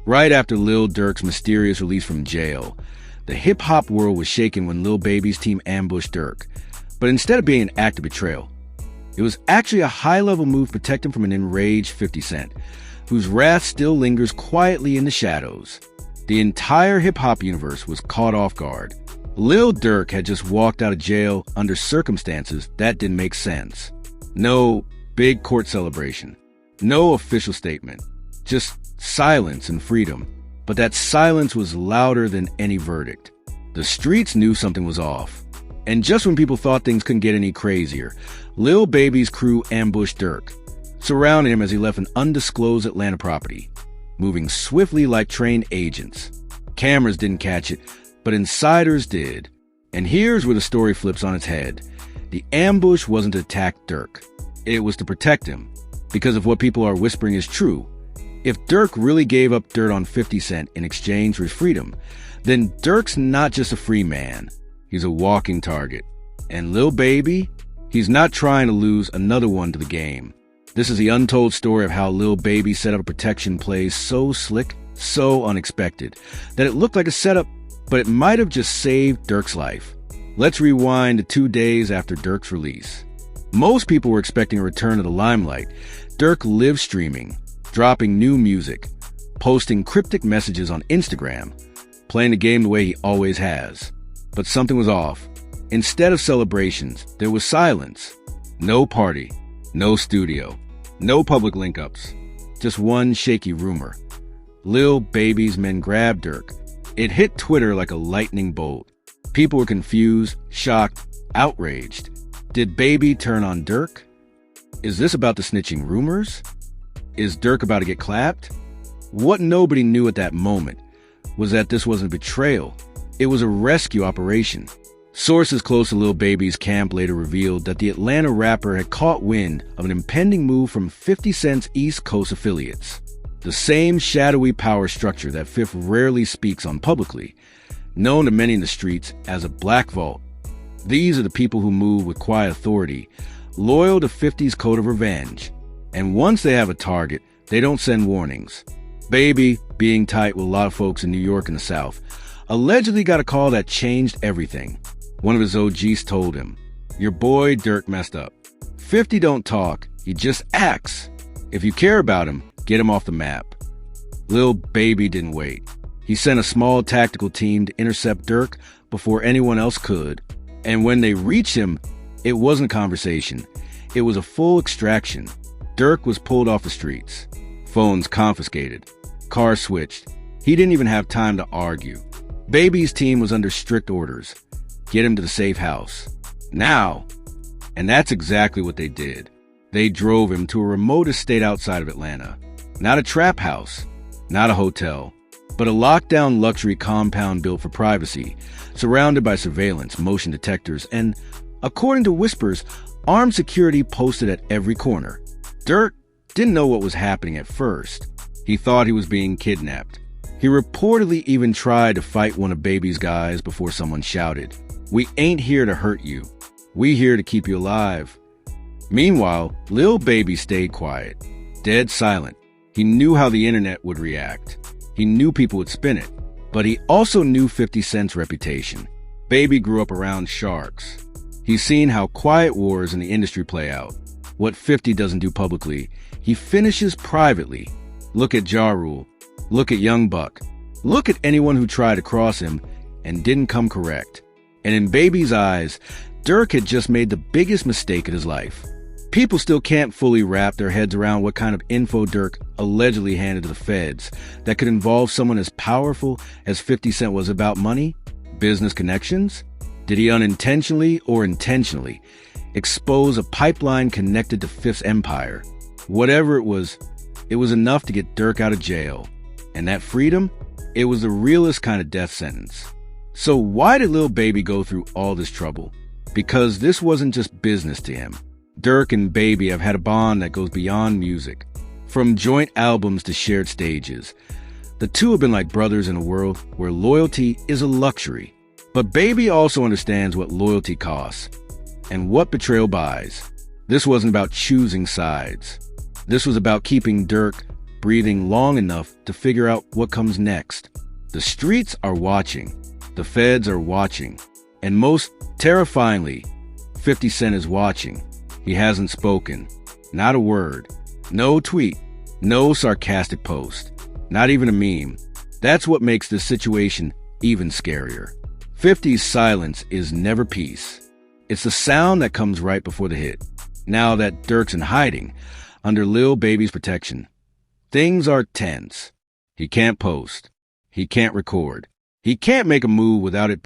Right after Lil Durk's mysterious release from jail, the hip-hop world was shaken when Lil Baby's team ambushed Durk. But instead of being an act of betrayal, it was actually a high-level move to protect him from an enraged 50 Cent, whose wrath still lingers quietly in the shadows. The entire hip-hop universe was caught off guard. Lil Durk had just walked out of jail under circumstances that didn't make sense. No big court celebration, no official statement, just silence and freedom. But that silence was louder than any verdict. The streets knew something was off. And just when people thought things couldn't get any crazier, Lil Baby's crew ambushed Durk, surrounding him as he left an undisclosed Atlanta property, moving swiftly like trained agents. Cameras didn't catch it, but insiders did. And here's where the story flips on its head. The ambush wasn't to attack Durk. It was to protect him, because of what people are whispering is true. If Durk really gave up dirt on 50 Cent in exchange for his freedom, then Durk's not just a free man. He's a walking target. And Lil Baby, he's not trying to lose another one to the game. This is the untold story of how Lil Baby set up a protection play so slick, so unexpected, that it looked like a setup, but it might have just saved Durk's life. Let's rewind to 2 days after Durk's release. Most people were expecting a return to the limelight. Durk live streaming, dropping new music, posting cryptic messages on Instagram, playing the game the way he always has. But something was off. Instead of celebrations, there was silence. No party, no studio, no public link-ups, just one shaky rumor. Lil Baby's men grabbed Durk. It hit Twitter like a lightning bolt. People were confused, shocked, outraged. Did Baby turn on Durk? Is this about the snitching rumors? Is Durk about to get clapped? What nobody knew at that moment was that this wasn't betrayal. It was a rescue operation. Sources close to Lil Baby's camp later revealed that the Atlanta rapper had caught wind of an impending move from 50 Cent's East Coast affiliates. The same shadowy power structure that Fifth rarely speaks on publicly, known to many in the streets as a Black Vault. These are the people who move with quiet authority, loyal to 50's code of revenge. And once they have a target, they don't send warnings. Baby, being tight with a lot of folks in New York and the South, allegedly got a call that changed everything. One of his OGs told him, "Your boy Durk messed up. 50 don't talk, he just acts. If you care about him, get him off the map." Lil Baby didn't wait. He sent a small tactical team to intercept Durk before anyone else could. And when they reached him, it wasn't a conversation. It was a full extraction. Durk was pulled off the streets. Phones confiscated. Cars switched. He didn't even have time to argue. Baby's team was under strict orders. Get him to the safe house. Now! And that's exactly what they did. They drove him to a remote estate outside of Atlanta. Not a trap house, not a hotel, but a lockdown luxury compound built for privacy, surrounded by surveillance, motion detectors, and, according to whispers, armed security posted at every corner. Durk didn't know what was happening at first. He thought he was being kidnapped. He reportedly even tried to fight one of Baby's guys before someone shouted, "We ain't here to hurt you. We here to keep you alive." Meanwhile, Lil Baby stayed quiet, dead silent. He knew how the internet would react. He knew people would spin it. But he also knew 50 Cent's reputation. Baby grew up around sharks. He's seen how quiet wars in the industry play out. What 50 doesn't do publicly, he finishes privately. Look at Ja Rule. Look at Young Buck. Look at anyone who tried to cross him and didn't come correct. And in Baby's eyes, Durk had just made the biggest mistake of his life. People still can't fully wrap their heads around what kind of info Durk allegedly handed to the feds that could involve someone as powerful as 50 Cent was about money, business connections. Did he unintentionally or intentionally expose a pipeline connected to Fifth's empire? Whatever it was enough to get Durk out of jail. And that freedom, it was the realest kind of death sentence. So why did Lil Baby go through all this trouble? Because this wasn't just business to him. Durk and Baby have had a bond that goes beyond music, from joint albums to shared stages. The two have been like brothers in a world where loyalty is a luxury. But Baby also understands what loyalty costs and what betrayal buys. This wasn't about choosing sides. This was about keeping Durk breathing long enough to figure out what comes next. The streets are watching. The feds are watching. And most terrifyingly, 50 Cent is watching. He hasn't spoken. Not a word. No tweet. No sarcastic post. Not even a meme. That's what makes this situation even scarier. 50's silence is never peace. It's the sound that comes right before the hit. Now that Durk's in hiding, under Lil Baby's protection, things are tense. He can't post. He can't record. He can't make a move without it